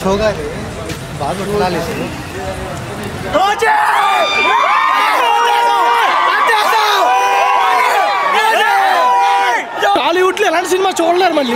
होगा रे बाद में उठा ले सर టాలీవుడ్ లో ఎలాంటి సినిమా చూడలేరు మళ్ళీ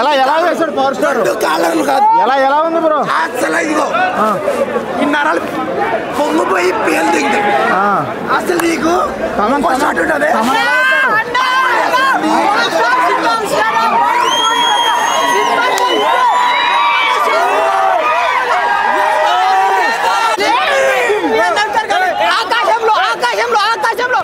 ఎలా ఎలా వేసాడు పవర్ స్టార్ కాలర్లు కాదు ఎలా ఉంది బ్రో అసలు ఇదిగో ఈ నరాలు పొంగిపోయి పేలు దిగింది అసలు నీకు స్టార్ట్ ఉంటుంది ఆకాశంలో ఆకాశంలో ఆకాశంలో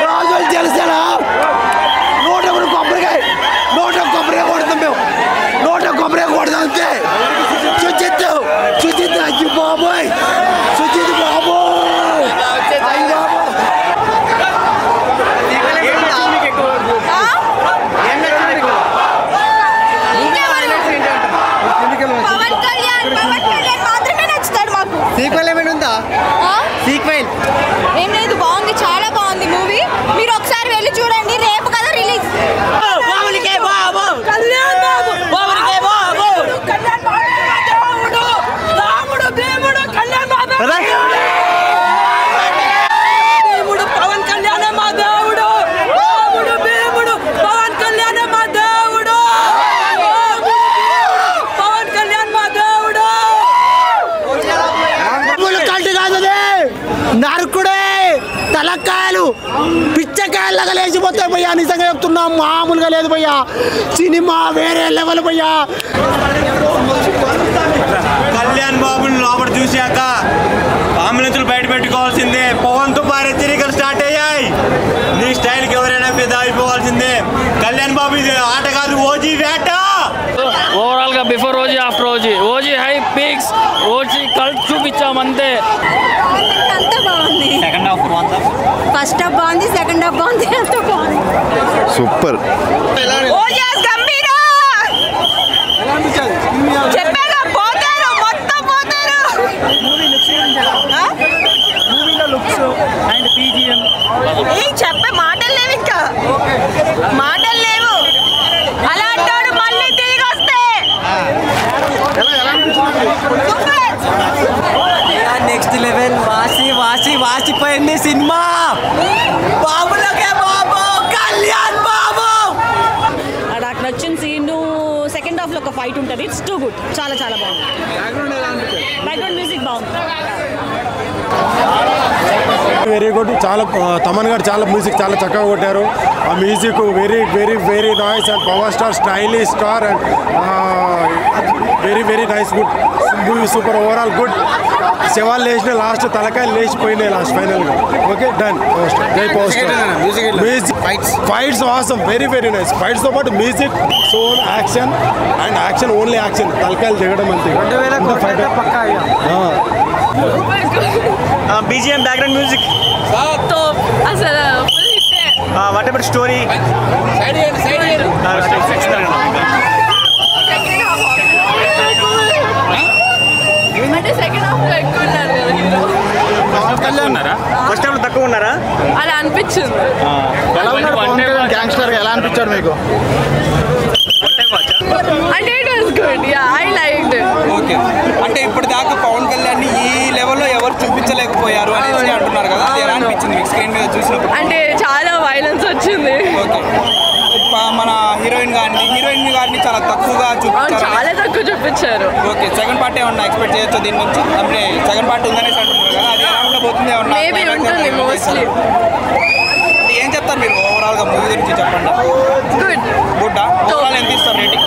రోజులు తెలుసారా నూట కొబ్బరికాయ కొడతాం మేము నూట కొబ్బరికాయ కొడతాం అంతే సుచిత్ అయ్యి బాబోయ్ సుచిత్ బాబోయ్ సీక్వెల్ ఏమైనా ఉందా సీక్వెల్ ఏం లేదు బాగుంది చాలా బాగుంది మూవీ మీరు ఒకసారి వెళ్ళి చూడండి రేపు కదా రిలీజ్ పవన్ కళ్యాణ్ మా దేవుడు పవన్ కళ్యాణ్ మా దేవుడు పవన్ కళ్యాణ్ మా దేవుడు కంటి కాదు నరకుడే తలకాయలు పిచ్చకాయలాగా లేచిపోతాయి భయ్యా నిజంగా చెప్తున్నా మామూలుగా లేదు భయ్యా సినిమా వేరే లెవెల్ భయ్యా కళ్యాణ్ బాబుని లోపల చూశాక అంబులెన్సులు బయట పెట్టుకోవాల్సిందే పవన్ తో పారే హెచ్చరికలు స్టార్ట్ అయ్యాయి నీ స్టైల్కి ఎవరైనా పెద్ద అయిపోవాల్సిందే కళ్యాణ్ బాబు ఇది ఆట కాదు ఓజీ వేట ఓవరాల్ గా before OG after OG high peaks OG cult చూపించాం అంతే అంత బాగుంది సెకండ్ హాఫ్ ఫస్ట్ హాఫ్ బాగుంది సెకండ్ హాఫ్ బాగుంది అంత బాగుంది సూపర్ చెప్పాగా పోతారు మొత్తం పోతారు చెప్పే మాటలు లేవు ఇంకా మాటలు లేవు అలాంటి మళ్ళీ తిరిగి వస్తే నెక్స్ట్ లెవెల్ వాసిపోయింది సినిమా బాబులకే బాబు కళ్యాణ్ బాబు నాకు నచ్చిన సీన్ సెకండ్ హాఫ్ లో ఒక ఫైట్ ఉంటుంది ఇట్స్ టూ గుడ్ చాలా చాలా బాగుంది బ్యాక్గ్రౌండ్ మ్యూజిక్ బాగుంది వెరీ గుడ్ చాలా తమన్ గారు చాలా మ్యూజిక్ చాలా చక్కగా కొట్టారు ఆ music very very very nice and power star stylish star and very very nice good movie super overall good శవాలు లేచిన లాస్ట్ తలకాయలు లేచిపోయినాయి లాస్ట్ ఫైనల్గా ఓకే డన్ జై power star music fights awesome very very nice ఫైట్స్తో పాటు music soul action and action only action తలకాయలు దిగడం అంతే బీజిఎం బ్యాక్గ్రౌండ్ మ్యూజిక్ అసలు వాట్ అబౌట్ స్టోరీ అంటే సెకండ్ హాఫ్ లో ఎక్కువ ఉన్నారు ఫస్ట్ హాఫ్ తక్కువ ఉన్నారా అలా అనిపించింది ఎలా ఉన్నాడు పవన్ కళ్యాణ్ గ్యాంగ్స్టర్ ఎలా అనిపించాడు మీకు అంటే it was good yeah I liked okay అంటే ఇప్పటిదాకా పవన్ కళ్యాణ్ ఈ లెవెల్లో ఎవరు చూపించలేకపోయారు అనేసి అంటున్నారు కదా అది ఎలా అనిపించింది మీకు స్క్రీన్ మీద చూసినప్పుడు అంటే చాలా వైలెన్స్ వచ్చింది ఓకే మన హీరోయిన్ గారిని చాలా తక్కువగా చూపించారు. చాలా తక్కువ చూపించారు. ఓకే, సెకండ్ పార్ట్ ఏమన్నా ఎక్స్పెక్ట్ చేయొచ్చు దీని నుంచి? అంటే సెకండ్ పార్ట్ ఉందనేసి అంటున్నారు కదా, అది ఎలా ఉండబోతుంది? మేబీ ఉంటుంది మోస్ట్లీ. ఏం చెప్తారు మీరు ఓవరాల్గా మూవీ గురించి చెప్పండి. గుడ్ ఓవరాల్ ఎంత ఇస్తారు రేటింగ్?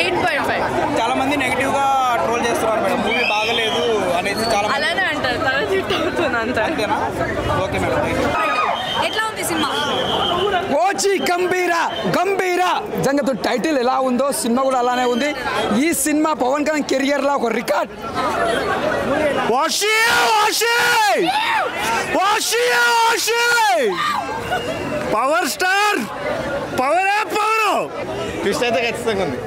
8.5. చాలా మంది నెగిటివ్గా ట్రోల్ చేస్తున్నారు మేడం, మూవీ బాగలేదు అనేసి చాలా మంది. అలానే అంటారు, తల హిట్ అవుతుంది అంతే. అంతేనా? ఓకే మేడం, ఎట్లా ఉంది సినిమా? ఓజీ గంభీర జంగతో టైటిల్ ఎలా ఉందో సినిమా కూడా అలానే ఉంది. ఈ సినిమా పవన్ కళ్యాణ్ కెరియర్లో ఒక record. Power star power twist అయితే ఖచ్చితంగా ఉంది.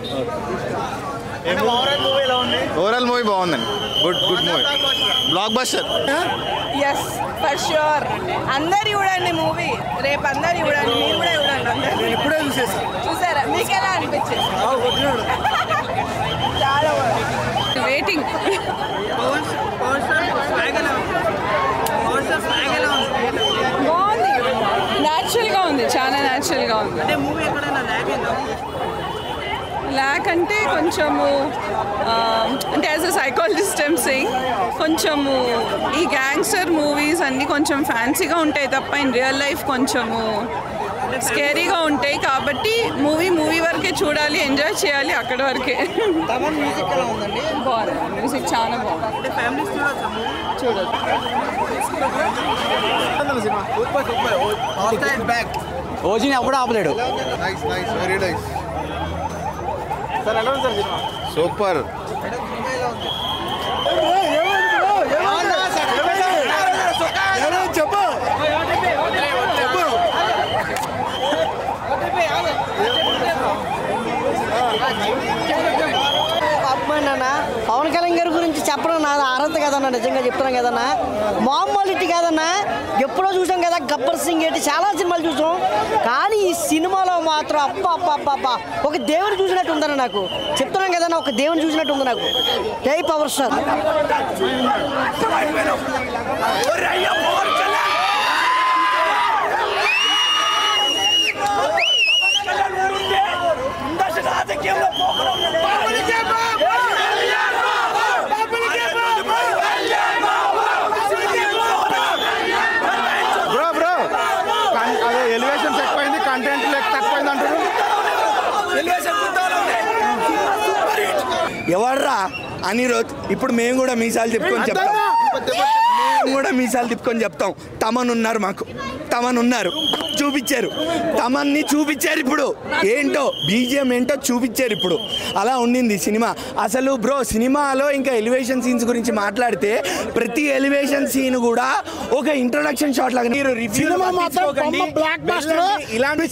ఓవరాల్ మూవీ బాగుందండి. Good movie, blockbuster. Yes for sure. అందరు చూడండి మూవీ, రేపు అందరు చూడండి, మీరు కూడా చూడండి. అందరు ఇప్పుడే చూసారా? మీకు ఎలా అనిపించింది? చాలా వెయిటింగ్. బాగుంది, న్యాచురల్గా ఉంది, చాలా న్యాచురల్గా ఉంది. ల్యాక్ అంటే కొంచెము అంటే as a psychologist I'm saying కొంచెము ఈ గ్యాంగ్స్టర్ మూవీస్ అన్నీ కొంచెం ఫ్యాన్సీగా ఉంటాయి తప్ప ఇన్ రియల్ లైఫ్ కొంచెము స్కేరీగా ఉంటాయి. కాబట్టి మూవీ వరకే చూడాలి, ఎంజాయ్ చేయాలి, అక్కడి వరకే. బాగుంది మ్యూజిక్, చాలా బాగుంది. చూడదు. ఓజీని అప్పుడు ఆపలేడు. సూపర్. చెప్పు పవన్ కళ్యాణ్ గారి గురించి చెప్పడం నా అర్హత కదన్నా, నిజంగా చెప్తున్నాం కదన్నా. మామూలు ఇట్టి కాదన్నా, ఎప్పుడో చూసాం కదా గబ్బర్ సింగ్ ఏంటి, చాలా సినిమాలు చూసాం. కానీ ఈ సినిమాలో మాత్రం అబ్బా ఒక దేవుని చూసినట్టు ఉందన్న. నాకు చెప్తున్నాం కదన్నా, ఒక దేవుని చూసినట్టు ఉంది నాకు. జై పవర్ స్టార్. అదే ఎలివేషన్స్ ఎక్కువైంది, కంటెంట్ తక్కువైంది అంటారు. ఎవర్రా అనిరుద్? ఇప్పుడు మేము కూడా మీసాలు తిప్పుకొని చెప్తాం. తమన్ ఉన్నారు, మాకు తమన్ ఉన్నారు, చూపించారు. తమన్ని చూపించారు. ఇప్పుడు ఏంటో బీజిఎం ఏంటో చూపించారు. ఇప్పుడు అలా ఉండింది సినిమా. అసలు బ్రో సినిమాలో ఇంకా ఎలివేషన్ సీన్స్ గురించి మాట్లాడితే ప్రతి ఎలివేషన్ సీన్ కూడా ఒక ఇంట్రొడక్షన్ షాట్ లాగా. మీరు సినిమా మాత్రం బ్లాక్ బస్టర్. ఇలాంటి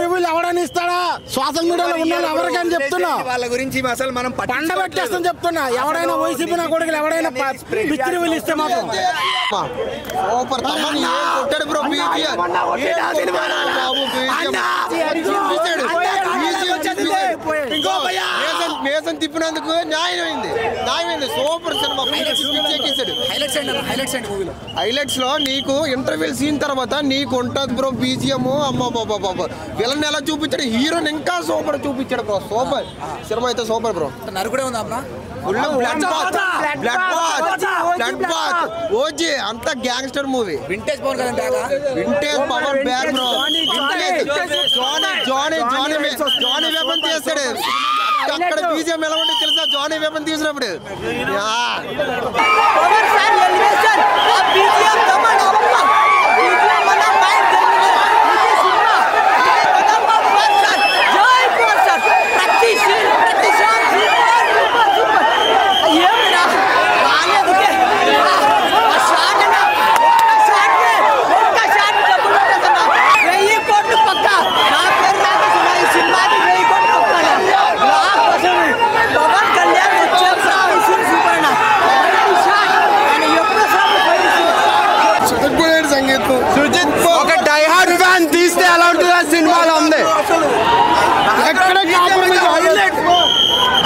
రివ్యూలు ఎవడని ఇస్తాడా? సోషల్ మీడియాలో ఉన్న ఎవరికని చెప్తున్నా, వాళ్ళ గురించి అసలు మనం పండబెట్టేస్తాం చెప్తున్నా. ఎవడైనా వైసీపీ నా కొడుకులు ఎవడైనా పిచ్చి రివ్యూలు ఇస్తే మాత్రం మేసం తిప్పినందుకు న్యాయమైంది. Super cinema. హైలైట్స్ లో నీకు ఇంటర్వ్యూ సీన్ తర్వాత నీకు ఉంటుంది బ్రో బీజిఎం. అమ్మ బాబా విలన్ ఎలా చూపించాడు, హీరోని ఇంకా సూపర్ చూపించాడు బ్రో. సూపర్ సినిమా అయితే సూపర్ బ్రో. నరుకుడే ఉందా అమ్మా? బ్లడ్ బాత్ ఓజీ అంతా gangster movie. Vintage Pawan Kalyan, vintage power back bro. Johnny weapon తీస్తాడు. అక్కడ బీజిఎం ఎలా ఉంటే తెలుసా? జానీ వెపన్ తీసినప్పుడు ఒక డైహార్డ్ ఫ్యాన్ తీస్తే ఎలా ఉంటుంది ఆ సినిమాలో ఉంది.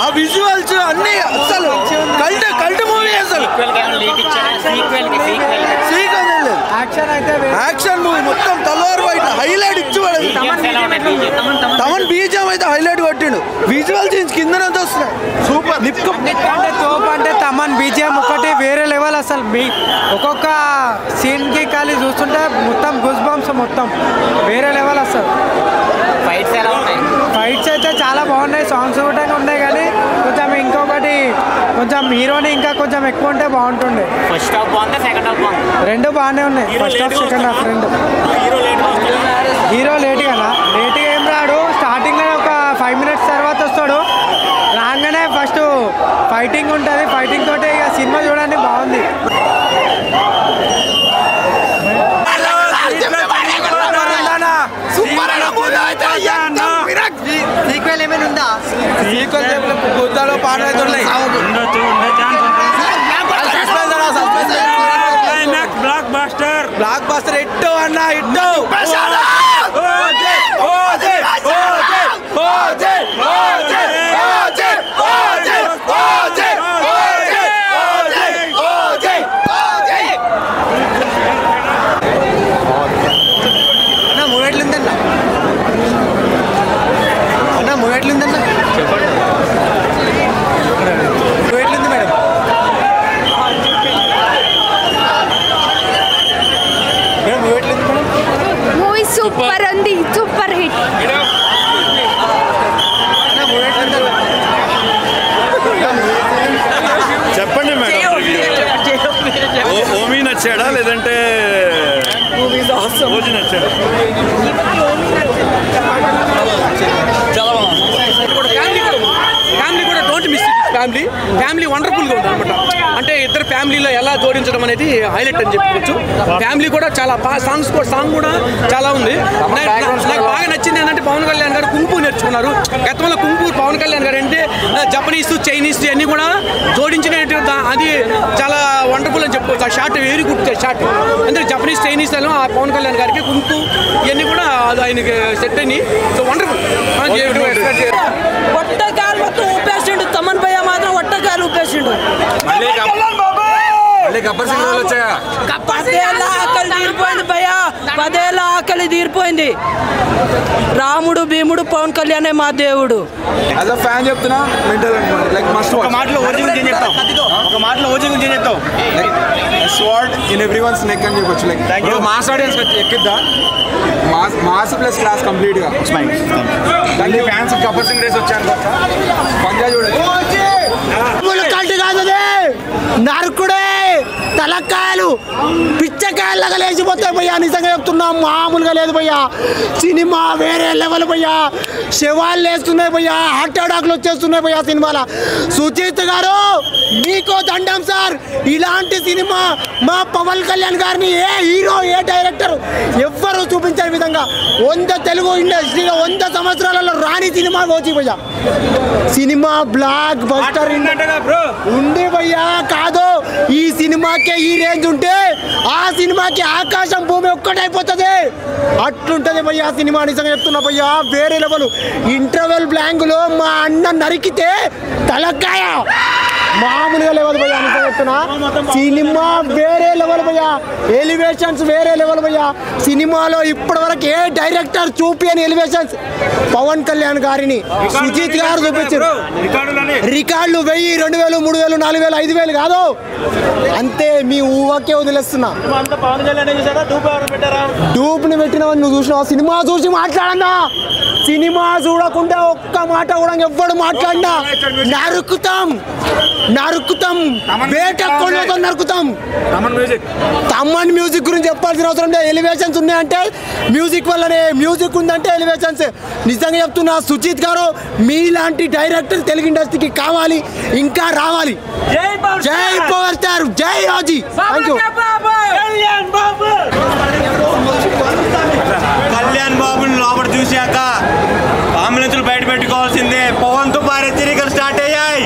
ఆ విజువల్స్ అన్ని అసలు కల్ట్ మూవీ. అసలు యాక్షన్ మూవీ మొత్తం తల్వార్ బయట హైలైట్ ఇచ్చి తమన్ బీజం అయితే హైలైట్ కొట్టిండు. విజువల్ సీన్స్ కింద వస్తున్నాయి సూపర్. తోపు అంటే తమన్ బీజిఎం ఒకటి వేరే లెవెల్. అసలు ఒక్కొక్క సీన్కి ఖాళీ చూస్తుంటే మొత్తం గుస్ బంప్స్ మొత్తం వేరే లెవెల్. అసలు ఫైట్స్ ఎలా ఉన్నాయి? ఫైట్స్ అయితే చాలా బాగున్నాయి, సాంగ్స్ కూడా ఉన్నాయి. కానీ కొంచెం ఇంకొకటి కొంచెం హీరోని ఇంకా కొంచెం ఎక్కువ ఉంటే బాగుంటుండే. ఫస్ట్ హాఫ్ బాగుందా, సెకండ్ హాఫ్ బాగుంది? రెండు బాగానే ఉన్నాయి, ఫస్ట్ హాఫ్ సెకండ్ హాఫ్ రెండు. హీరో లేట్ కదా, లేట్గా ఏం రాడు. స్టార్టింగ్లో ఒక 5 minutes తర్వాత వస్తాడు. రాగానే ఫస్ట్ ఫైటింగ్ ఉంటుంది, ఫైటింగ్ తోటే ఇక సినిమా చూడండి బాగుంది. సీక్వెల్ ఏమైనా ఉందా? గుద్దాలో పాటలు బ్లాక్ బస్టర్ ఇట్టు అన్న ఇట్టు. సూపర్ ఉంది, సూపర్ హిట్. చెప్పండి మేడం, ఓమీ నచ్చాడా లేదంటే ఓజీ నచ్చాడా? చాలా బాగుంది. ఫ్యామిలీ కూడా డోంట్ మిస్ ఇట్. ఫ్యామిలీ వండర్ఫుల్గా ఉంది అనమాట. అంటే ఇద్దరు ఫ్యామిలీలో ఎలా జోడించడం అనేది హైలైట్ అని చెప్పుకోవచ్చు. ఫ్యామిలీ కూడా చాలా సాంగ్ కూడా చాలా ఉంది. నాకు బాగా నచ్చింది ఏంటంటే పవన్ కళ్యాణ్ గారు కుంపు నేర్చుకున్నారు. గతంలో కుంపు పవన్ కళ్యాణ్ గారు అంటే జపనీస్, చైనీస్ అన్నీ కూడా జోడించిన అది చాలా వండర్ఫుల్ అని చెప్పుకోవచ్చు. ఆ షార్ట్ వెరీ గుడ్ షార్ట్. అంటే జపనీస్, చైనీస్ ఆ పవన్ కళ్యాణ్ గారికి కుంపు ఇవన్నీ కూడా ఆయనకి సెట్ అయినాయి. So wonderful. ఒట్టకాలు మొత్తం ఊపేసిండు. తమన్ భయ్య మాత్రం ఒట్టకాలు ఊపేసిండు. పదేళ్ళ ఆకలి తీరిపోయింది భయ్య, 10 ఏళ్ళ ఆకలి తీరిపోయింది. రాముడు భీముడు పవన్ కళ్యాణే మా దేవుడు. యాజ్ అ ఫ్యాన్ చెప్తున్నా, మెంటల్ లైక్ మస్ట్. ఒక మాటలో ఓజీ గురించి ఏం చెప్తావు? స్వార్డ్ ఇన్ ఎవ్రీవన్స్ నెక్ అని చెప్పొచ్చు. లైక్ మాస్ ఆడియన్స్ ఎక్కిద్దా, మాస్ ప్లస్ క్లాస్ కంప్లీట్ గా. దానికి ఫ్యాన్స్ గబ్బర్ సింగ్ రేస్ వచ్చాను పంజాబ్ చూడండి. నరుకుడే తలకాయలు పిచ్చకాయలాగా లేచిపోతాయి భయ్యా. నిజంగా చెప్తున్నా, మామూలుగా లేదు భయ్యా. సినిమా వేరే లెవెల్ భయ్యా. శవాలు లేస్తున్నాయి భయ్యా, హార్ట్ అటాక్లు వచ్చేస్తున్నాయి భయ్యా సినిమాలో. సుజిత్ గారు మీకు దండం సార్. ఇలాంటి సినిమా మా పవన్ కళ్యాణ్ గారిని ఏ హీరో, ఏ డైరెక్టర్ ఎవ్వరూ చూపించని విధంగా 100 తెలుగు ఇండస్ట్రీలో 100 సంవత్సరాలలో రాని సినిమా ఓజీ భయ్యా. సినిమా బ్లాక్ బస్టర్ ఉంది భయ్యా. కాదు, ఈ సినిమాకే ఈ రేంజ్ ఉంటే ఆ సినిమాకి ఆకాశం భూమి ఒక్కటైపోతుంది. అట్లుంటది భయ్యా సినిమా. నిజంగా చెప్తున్నా భయ్యా, వేరే లెవెల్. ఇంటర్వెల్ బ్లాంక్ లో మా అన్న నరికితే తలకాయ మామూలుగా లెవెల్ భయ్యా. నిజంగా చెప్తున్నా, సినిమా వేరే లెవెల్ భయ్యా. ఎలివేషన్స్ వేరే లెవెల్ భయ్యా. సినిమాలో ఇప్పటి వరకు ఏ డైరెక్టర్ చూపియని ఎలివేషన్స్ పవన్ కళ్యాణ్ గారిని సుజిత్ గారు చూపించారు. రికార్డులు 1000, 2000, 3000, 4000, 5000 కాదు, అంతే. మీ ఊహకే వదిలేస్తున్నా. డూప్ని పెట్టినవని నువ్వు చూసినావు? సినిమా చూసి మాట్లాడన్నా. సినిమా చూడకుండా ఒక్క మాట కూడా ఎవ్వడు మాట్లాడినా నరుకుతాం. వేట కొళ్ళతో నరుకుతాం. తమన్ మ్యూజిక్ గురించి చెప్పాల్సిన అవసరం లేదు. ఎలివేషన్స్ ఉన్నాయంటే మ్యూజిక్ వల్లనే. మ్యూజిక్ ఉందంటే ఎలివేషన్స్. నిజంగా చెప్తున్నా, సుజిత్ గారు మీలాంటి డైరెక్టర్ తెలుగు ఇండస్ట్రీకి కావాలి, ఇంకా రావాలి. జై పవర్ స్టార్, జై రాజీ. కళ్యాణ్ బాబుని లోపల చూశాక అంబులెన్సులు బయట పెట్టుకోవాల్సిందే. పవన్ తుఫాన్ హెచ్చరికలు స్టార్ట్ అయ్యాయి.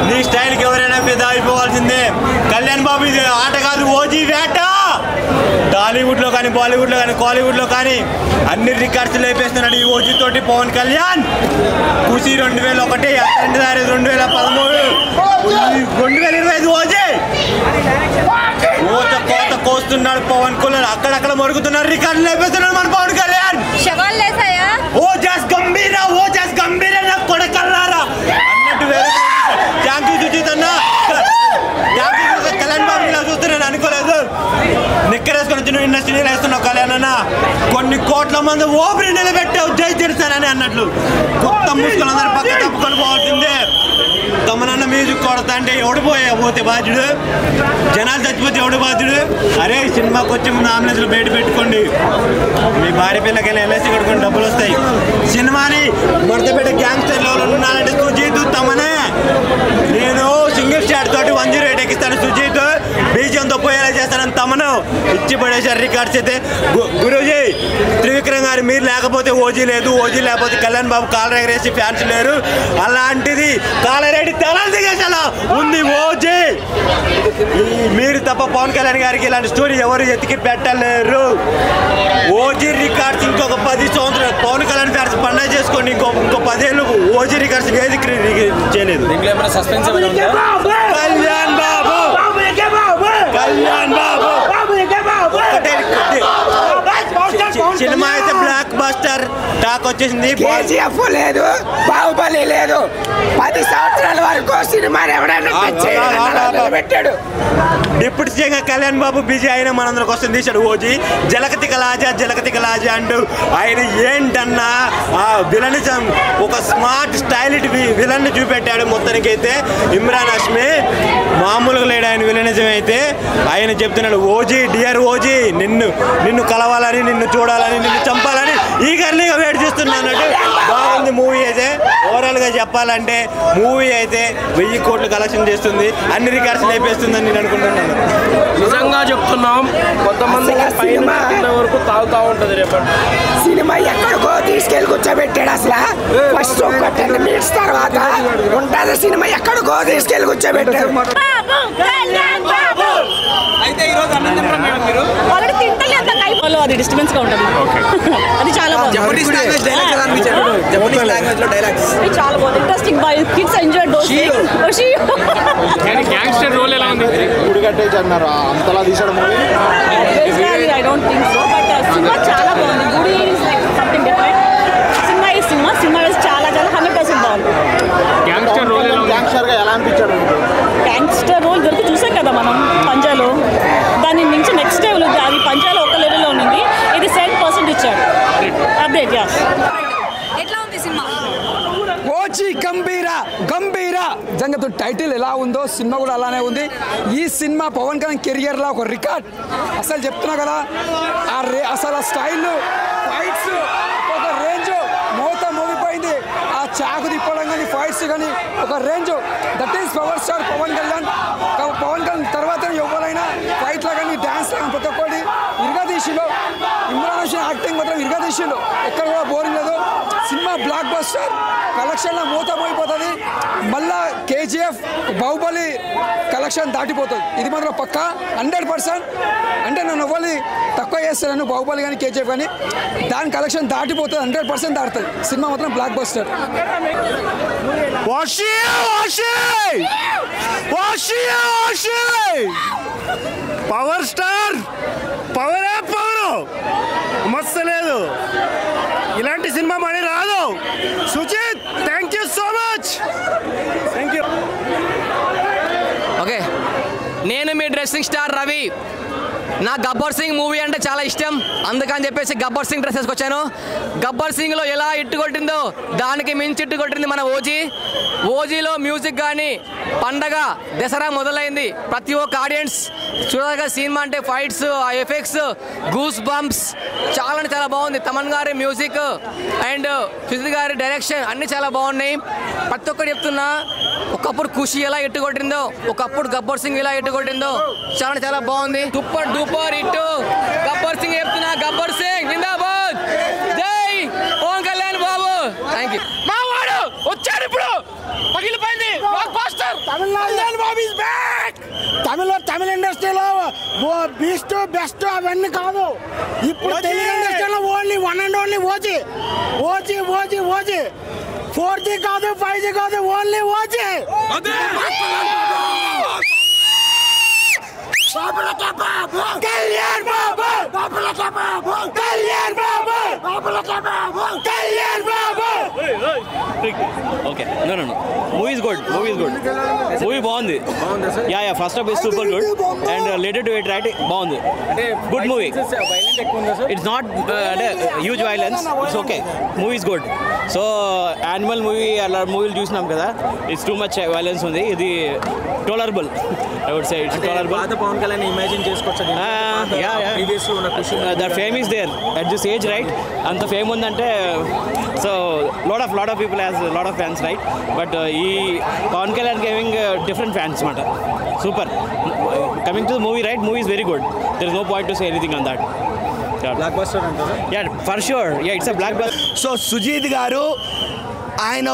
నీ స్టైల్కి ఎవరైనా ఫిదా అయిపోవాల్సిందే. కళ్యాణ్ బాబు ఇది ఆట కాదు, ఓజీ వేట. హాలీవుడ్లో కానీ బాలీవుడ్లో కానీ కాలీవుడ్లో కానీ అన్ని రికార్డ్స్ లేపేస్తున్నాడు ఈ ఓజీ తోటి పవన్ కళ్యాణ్. ఖుషి 2001, 2013, 2025 ఓజీ కోత కోస్తున్నాడు పవన్ కళ్యాణ్. అక్కడక్కడ మరుగుతున్నారు, రికార్డులు లేపేస్తున్నాడు మన పవన్ కళ్యాణ్. ఓజస్ గంభీర నా కొడకల్లారా అన్నట్టు థ్యాంక్ యూ సుజిత్ అన్న. కళ్యాణ్ బాబు ఇలా చూస్తున్నాను అనుకోలేదు. నిక్కరేసుకొని నువ్వు ఇండస్ట్రీ వేస్తున్నావు కళ్యాణ్ అన్న. కొన్ని కోట్ల మంది ఓపెన్ నిలబెట్టావు జై తీరుస్తానని అన్నట్లు. కొత్త ముసుగులు అందరూ పక్క తప్పుకొని పోవాల్సిందే. తమనన్న మ్యూజిక్ కొడతా అంటే ఎవడు పోతే బాధ్యుడు, జనాలు చచ్చిపోతే ఎవడు బాధ్యుడు? అరే సినిమాకి వచ్చే ముందు ఆంబులెన్స్లో బయట పెట్టుకోండి, మీ భార్య పిల్లకైనా ఎల్ఐసి కట్టుకొని డబ్బులు వస్తాయి. సినిమాని మడతపెట్ట గ్యాంగ్స్టర్ లెవెల్ ఉన్నానంటే సుజీత్ తమనే. నేను సింగిల్ స్టార్ తోటి 108 ఎక్కిస్తాను సుజీత్, బీజంతో పోయేలా చేస్తానని తమను ఇచ్చి పడేశారు రికార్డ్స్ అయితే. గురూజీ త్రివిక్రమ్ గారు మీరు లేకపోతే ఓజీ లేదు, ఓజీ లేకపోతే కళ్యాణ్ బాబు కాలర్ ఎగరేసి ఫ్యాన్స్ లేరు. అలాంటిది కాలరెడ్డి తలాలు దిగేసేలా ఉంది ఓజీ. మీరు తప్ప పవన్ కళ్యాణ్ గారికి ఇలాంటి స్టోరీ ఎవరు ఎత్తికి పెట్టలేరు. ఓజీ రికార్డ్స్ ఇంకొక 10 సంవత్సరాలు పవన్ కళ్యాణ్ ఫ్యాన్స్ పండుగ చేసుకోండి. ఇంకో 10 ఏళ్ళు ఓజీ రికార్డ్స్ ఏది చేయలేదు. కళ్యాణ్ బాబు సినిమా అయితే బ్లాక్ బస్టర్ టాక్ వచ్చేసింది. కేజీఎఫ్ లేదు, బాహుబలి లేదు, 10 సంవత్సరాల వరకు సినిమాని ఎవరైనా పెట్టాడు. Deputy CM Kalyan Babu busy అయిన మనందరి కోసం తీశాడు ఓజీ. జలకతిక లాజా అంటూ ఆయన ఏంటన్నా ఆ విలనిజం ఒక స్మార్ట్ స్టైలిట్ విలన్ చూపెట్టాడు. మొత్తానికి అయితే ఇమ్రాన్ హష్మి మామూలుగా లేడు ఆయన విలనిజం అయితే. ఆయన చెప్తున్నాడు ఓజీ డియర్ ఓజీ నిన్ను కలవాలని, నిన్ను చూడాలని, నిన్ను చంపాలని ఈగర్లీగా వెయిట్ చేస్తున్నాడు. బాగుంది మూవీ అయితే. ఓవరాల్ గా చెప్పాలంటే మూవీ అయితే 1000 కోట్లు కలెక్షన్ చేస్తుంది, అన్ని రికార్డ్స్ లేపేస్తుందని నేను అనుకుంటున్నాను. నిజంగా చెప్తున్నాం, కొంతమంది వరకు తాగుతా ఉంటది. రేపటి సినిమా ఎక్కడికో తీసుకెళ్ళి కూర్చోబెట్టాడు. అసలు ఫస్ట్ ఒక 10 మినిట్స్ తర్వాత ఉంటుంది సినిమా, ఎక్కడికో తీసుకెళ్ళి కూర్చోబెట్టాడు. అయితే ఈ రోజు అన్నం తింటారా మేడం మీరు? అది డిస్టర్బెన్స్ గా ఉంటుంది. అది చాలా బాగుంది. జపనీస్ లాంగ్వేజ్ డైలాగ్స్ ఎలా అనిపించారు? జపనీస్ లాంగ్వేజ్ లో డైలాగ్స్ చాలా బాగుంది, ఇంట్రెస్టింగ్. కిడ్స్ ఎంజాయ్ దోస్ కానీ గ్యాంగ్స్టర్ రోల్ ఎలా ఉంది? గుడిగట్టేసి అన్నారు అంతలా తీసాడు movie. I don't think so, but cinema చాలా బాగుంది. గుడి is like something different. Cinema చాలా 100% బాగుంది. గ్యాంగ్స్టర్ రోల్ ఎలా ఉంది? గ్యాంగ్స్టర్ గా ఎలా అనిపించాడు? గ్యాంగ్స్టర్ రోల్ దొరికి చూసాం కదా మనం పంజాలో. దాని నుంచి నెక్స్ట్ లెవెల్ ఉంది. అది పంజాలో ఒక లెవెల్లో ఉంది, ఇది 7% ఇచ్చాడు అప్డేట్. ఎట్లా ఉంది సినిమా? ఓజీ గంభీర జంగతో టైటిల్ ఎలా ఉందో సినిమా కూడా అలానే ఉంది. ఈ సినిమా పవన్ కళ్యాణ్ కెరియర్లో ఒక రికార్డ్. అసలు చెప్తున్నా కదా, అసలు ఆ స్టైల్, ఫైట్స్ ఒక రేంజ్, మోత మోగిపోయింది. ఆ చాకు తిప్పడం కానీ, ఫైట్స్ కానీ ఒక range. That is power star Pawan Kalyan. తర్వాత ఎవరైనా ఫైట్లో కానీ, డ్యాన్స్ కానీ ప్రతి ఒక్కటి ఇరగదీసిలో. ఇమ్రాన్ హష్మి యాక్టింగ్ మాత్రం ఇరగదీసిలో, ఎక్కడ కూడా బోరింగ్ లేదు. సినిమా బ్లాక్ బస్టర్, కలెక్షన్లో మూత మోగిపోతుంది. మళ్ళా కేజీఎఫ్ బాహుబలి కలెక్షన్ దాటిపోతుంది. ఇది మాత్రం పక్కా 100%. అంటే నేను ఎవరిని తక్కువ చేస్తాను, బాహుబలి కానీ కేజీఎఫ్ కానీ, దాని కలెక్షన్ దాటిపోతుంది, 100% దాటుతుంది. సినిమా మాత్రం blockbuster. Power star, power మస్తు లేదు. ఇలాంటి సినిమా మళ్ళీ రాదు. Sujeeth, thank you so much. Thank you. Okay, నేను మీ డ్రెస్సింగ్ స్టార్ రవి. నా గబ్బర్ సింగ్ మూవీ అంటే చాలా ఇష్టం, అందుకని చెప్పేసి గబ్బర్ సింగ్ డ్రెస్ వేసుకొచ్చాను. గబ్బర్ సింగ్లో ఎలా ఇట్టు కొట్టిందో దానికి మించి ఇట్టు కొట్టింది మన ఓజీలో మ్యూజిక్ కానీ, పండగ దసరా మొదలైంది. ప్రతి ఒక్క ఆడియన్స్ చూడగా సినిమా అంటే ఫైట్స్, ఆ ఎఫెక్ట్స్, గూస్ బంప్స్ చాలా అంటే చాలా బాగుంది. తమన్ గారి మ్యూజిక్ అండ్ సుజిత్ గారి డైరెక్షన్ అన్నీ చాలా బాగున్నాయి. ప్రతి ఒక్కటి చెప్తున్నా, ఒకప్పుడు ఖుషి ఎలా ఇట్టు కొట్టిందో, ఒకప్పుడు గబ్బర్ సింగ్ ఎలా ఇట్టు కొట్టిందో చాలా చాలా బాగుంది. సూపర్ డూపర్ ఇట్టు గబ్బర్ సింగ్ చెప్తున్నా. గబ్బర్ సింగ్ జిందాబాద్, జై పవన్ కళ్యాణ్ బాబు. Thank you. మా వాడు వచ్చాడు ఇప్పుడు. పగిలిపోయింది బ్లాక్ బస్టర్. తమిళ ఇండస్ట్రీలో బీస్ట్ బెస్ట్ అవన్నీ కాదు. ఇప్పుడు తెలుగు ఇండస్ట్రీలో only one and only OG 4G కాదు 5G కాదు ఓన్లీ ఓజీ. కళ్యాణ్ బాబు okay no movie is good movie బాగుంది. Yeah first half is super good and related to it right బాగుంది. Good movie. ఇట్స్ నాట్ అంటే huge violence. It's okay movie is good. So animal movie అలా మూవీలు చూసినాం కదా, it's too much violence ఉంది. ఇది tolerable. I would say it's tolerable. Pawan Kalyan imagine చేసుకోవచ్చు. That fame is there at this age right. అంత fame ఉందంటే so lot of people has lot of fans right. But ఈ Pawan Kalyan giving different fans మాట. Super. Coming to the movie right, movie is very good. There is no point to say anything on that. బ్లాక్ బస్టర్ అంటారా? Yeah for sure. Yeah it's a block buster. So Sujeeth గారు ఆయన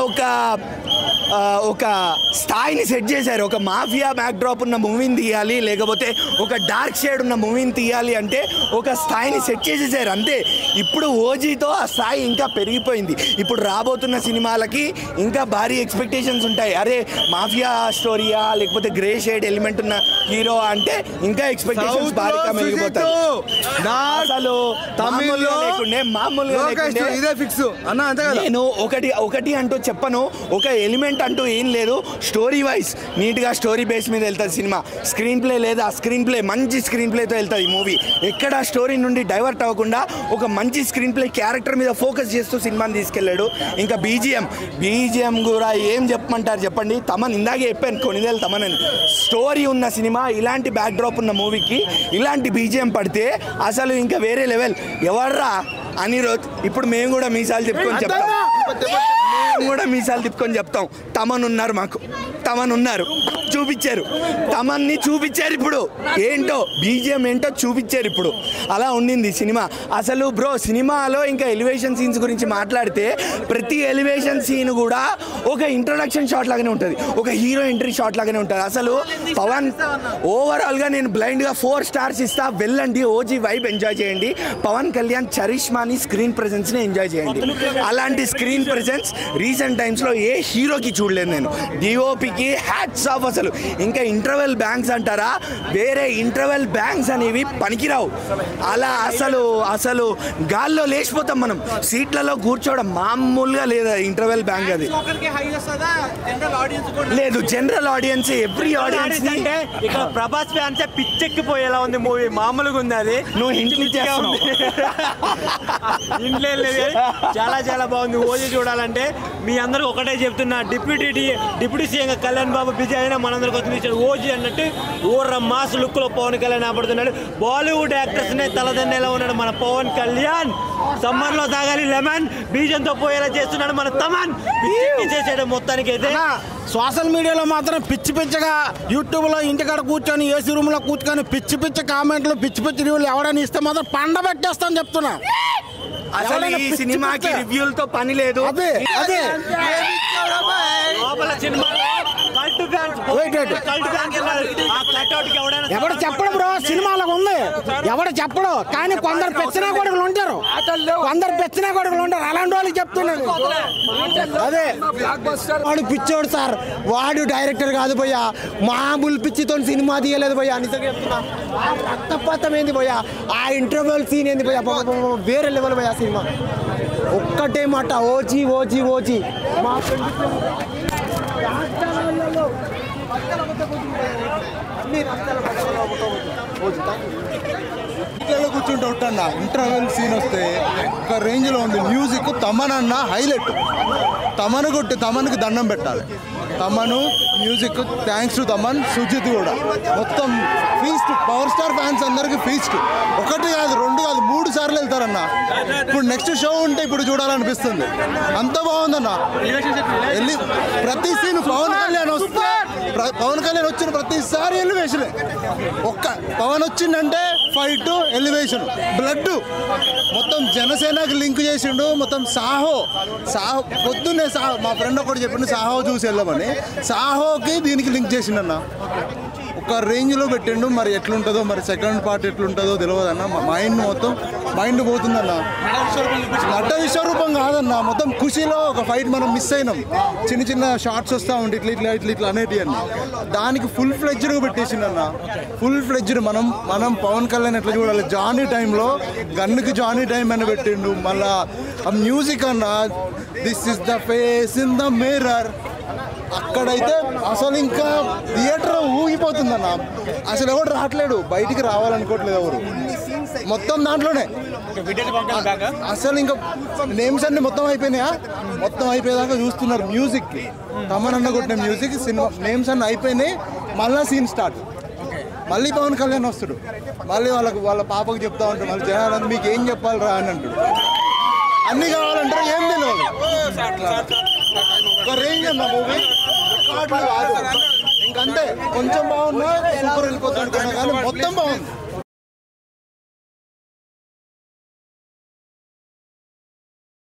ఒక స్థాయిని set చేశారు. ఒక మాఫియా బ్యాక్డ్రాప్ ఉన్న మూవీని తీయాలి, లేకపోతే ఒక డార్క్ షేడ్ ఉన్న మూవీని తీయాలి అంటే ఒక స్థాయిని సెట్ చేసేసారు అంతే. ఇప్పుడు ఓజీతో ఆ స్థాయి ఇంకా పెరిగిపోయింది. ఇప్పుడు రాబోతున్న సినిమాలకి ఇంకా భారీ ఎక్స్పెక్టేషన్స్ ఉంటాయి. అరే మాఫియా స్టోరీయా లేకపోతే గ్రే షేడ్ ఎలిమెంట్ ఉన్న హీరో అంటే ఇంకా ఎక్స్పెక్టేషన్స్ భారీగా పెరిగిపోతాయి. అసలు మామూలుగా ఇదే ఫిక్స్ అన్న అంతే కదా. నేను ఒకటి అంటూ చెప్పను, ఒక ఎలిమెంట్ అంటూ ఏం లేదు. స్టోరీ వైజ్ నీట్గా స్టోరీ బేస్ మీద వెళ్తుంది సినిమా. స్క్రీన్ ప్లే లేదా స్క్రీన్ ప్లే మంచి స్క్రీన్ ప్లేతో వెళ్తుంది ఈ మూవీ. ఎక్కడ స్టోరీ నుండి డైవర్ట్ అవ్వకుండా ఒక మంచి స్క్రీన్ ప్లే క్యారెక్టర్ మీద ఫోకస్ చేస్తూ సినిమాని తీసుకెళ్ళాడు. ఇంకా బీజిఎం కూడా ఏం చెప్పమంటారు చెప్పండి. తమన్ ఇందాకే చెప్పాను కొనిదేలు తమన్ అని. స్టోరీ ఉన్న సినిమా ఇలాంటి బ్యాక్డ్రాప్ ఉన్న మూవీకి ఇలాంటి బీజిఎం పడితే అసలు ఇంకా వేరే లెవెల్. ఎవర్రా అనిరుద్. ఇప్పుడు మేము కూడా మీసాలు తిప్పుకొని చెప్తాం. తమన్ ఉన్నారు చూపించారు. తమన్ని చూపించారు. ఇప్పుడు ఏంటో బీజిఎం ఏంటో చూపించారు. ఇప్పుడు అలా ఉండింది సినిమా. అసలు బ్రో సినిమాలో ఇంకా ఎలివేషన్ సీన్స్ గురించి మాట్లాడితే ప్రతి ఎలివేషన్ సీన్ కూడా ఒక ఇంట్రొడక్షన్ షాట్ లాగానే ఉంటుంది, ఒక హీరో ఎంట్రీ షాట్ లాగానే ఉంటుంది. అసలు పవన్ ఓవరాల్గా నేను బ్లైండ్గా 4 స్టార్స్ ఇస్తా. వెళ్ళండి, ఓజీ వైబ్ ఎంజాయ్ చేయండి. పవన్ కళ్యాణ్ చరిష్మాని స్క్రీన్ ప్రెజెన్స్ని ఎంజాయ్ చేయండి. అలాంటి స్క్రీన్ ప్రెజెన్స్ రీసెంట్ టైమ్స్లో ఏ హీరోకి చూడలేదు నేను. డిఓపికి హ్యాట్స్ ఆఫ్. అసలు ఇంకా ఇంటర్వెల్ బ్యాంక్స్ అంటారా, వేరే ఇంటర్వెల్ బ్యాంక్స్ అనేవి పనికిరావు. అలా అసలు గాల్లో లేచిపోతాం మనం. సీట్లలో కూర్చోవడం మామూలుగా లేదా ఇంటర్వెల్ బ్యాంక్. అది లేదు జనరల్ ఆడియన్స్, ఎవ్రీ ఆడియన్స్. అంటే ఇక్కడ ప్రభాస్ ఫ్యాన్స్ పిచ్చెక్కిపోయేలా ఉంది మూవీ. మామూలుగా ఉంది. అది నువ్వు ఇంట్లో చాలా బాగుంది. ఓజీ చూడాలంటే మీ అందరూ ఒకటే చెప్తున్నా. Deputy CM Kalyan Babu busy అయినా మనందరికి వచ్చిన ఓజీ అన్నట్టు ఓర్ర మాస్ లుక్ లో పవన్ కళ్యాణ్ ఆపడుతున్నాడు. బాలీవుడ్ యాక్టర్స్ నే తలదన్నేలా ఉన్నాడు మన పవన్ కళ్యాణ్. సమ్మర్ లో తాగాలి లెమన్ బీజంతో పోయేలా చేస్తున్నాడు మన తమన్. చేసాడు మొత్తానికి. అయితే సోషల్ మీడియాలో మాత్రం పిచ్చిగా యూట్యూబ్లో ఇంటికాడ కూర్చొని ఏసీ రూమ్లో కూర్చొని పిచ్చి కామెంట్లు పిచ్చి రివ్యూలు ఎవడని ఇస్తే మాత్రం పండబెట్టేస్తాను చెప్తున్నా. అసలు ఈ సినిమాకి రివ్యూలతో పని లేదు. అదే ఎవడు చెప్పడు బ్రో, సినిమాలో ఉంది ఎవడు చెప్పడు. కానీ కొందరు పెచ్చినా కొడుకులు ఉంటారు, అలాంటి వాళ్ళకి చెప్తున్నాడు. అదే వాడు పిచ్చోడు సార్, వాడు డైరెక్టర్ కాదు భయ్యా. మామూలు పిచ్చితో సినిమా తీయలేదు భయ్యా. నిజంగా చెప్తున్నా. రక్తపాతం ఏంది భయ్యా, ఆ ఇంటర్వెల్ సీన్ ఏంది భయ్యా, వేరే లెవెల్ భయ్యా సినిమా. ఒక్కటే మాట ఓజీ మా ఇంట్లో కూర్చుంటే ఉంటా. ఇంటర్వెల్ సీన్ వస్తే ఒక రేంజ్లో ఉంది. మ్యూజిక్ తమన్ అన్న హైలైట్. తమన్కి దండం పెట్టాలి. తమను music thanks to Thaman. Sujeeth కూడా మొత్తం ఫీస్ట్. పవర్ స్టార్ ఫ్యాన్స్ అందరికి ఫీస్ట్. 1 కాదు 2 కాదు 3 సార్లు వెళ్తారన్న. ఇప్పుడు నెక్స్ట్ షో ఉంటే ఇప్పుడు చూడాలనిపిస్తుంది. అంత బాగుందన్న. ప్రతి సీన్ పవన్ కళ్యాణ్ వస్తే పవన్ కళ్యాణ్ వచ్చిన ప్రతిసారి ఎలివేషనే. ఒక్క పవన్ వచ్చిందంటే ఫైట్, ఎలివేషన్, బ్లడ్ మొత్తం జనసేనకి లింక్ చేసిండు. మొత్తం సాహో పొద్దున్నే మా ఫ్రెండ్ ఒకటి చెప్పిండు సాహో చూసి వెళ్ళమని. సాహోకి దీనికి లింక్ చేసిండన్న. ఒక రేంజ్లో పెట్టిండు. మరి ఎట్లుంటుందో, మరి సెకండ్ పార్ట్ ఎట్లుంటుందో తెలియదు అన్న. మైండ్ పోతుందన్న. నట విశ్వరూపం కాదన్న, మొత్తం ఖుషీలో ఒక ఫైట్ మనం మిస్ అయినాం. చిన్న షార్ట్స్ వస్తూ ఉంటే ఇట్లా అనేటి అన్న. దానికి ఫుల్ ఫ్లెడ్జ్డ్గా పెట్టేసిండన్న. ఫుల్ ఫ్లెడ్జ్డ్ మనం పవన్ కళ్యాణ్ ఎట్లా చూడాలి, జానీ టైంలో గన్నుకి జానీ టైం అని పెట్టిండు. మళ్ళా ఆ మ్యూజిక్ అన్న, this is the face in the mirror, అక్కడైతే అసలు ఇంకా థియేటర్ ఊగిపోతుందన్న. అసలు ఎవరు రావట్లేడు, బయటికి రావాలనుకోవట్లేదు ఎవరు. మొత్తం దాంట్లోనే అసలు ఇంకా నేమ్స్ అన్ని మొత్తం అయిపోయినాయా, మొత్తం అయిపోయేదాకా చూస్తున్నారు. మ్యూజిక్ తమనన్న కొట్టిన మ్యూజిక్, సినిమా నేమ్స్ అన్ని అయిపోయినాయి. మళ్ళీ సీన్ స్టార్ట్. మళ్ళీ పవన్ కళ్యాణ్ వస్తాడు. మళ్ళీ వాళ్ళ పాపకు చెప్తా ఉంటాడు. మళ్ళీ జనాలు మీకు ఏం చెప్పాలి రా అని అంటాడు. అన్నీ కావాలంటారు, ఏం తెలియదు. ఒక రేంజ్ అన్న మూవీ కాదు. ఇంకంతే కొంచెం బాగున్నా సూపర్ వెళ్ళిపోతాడు కానీ మొత్తం బాగుంది.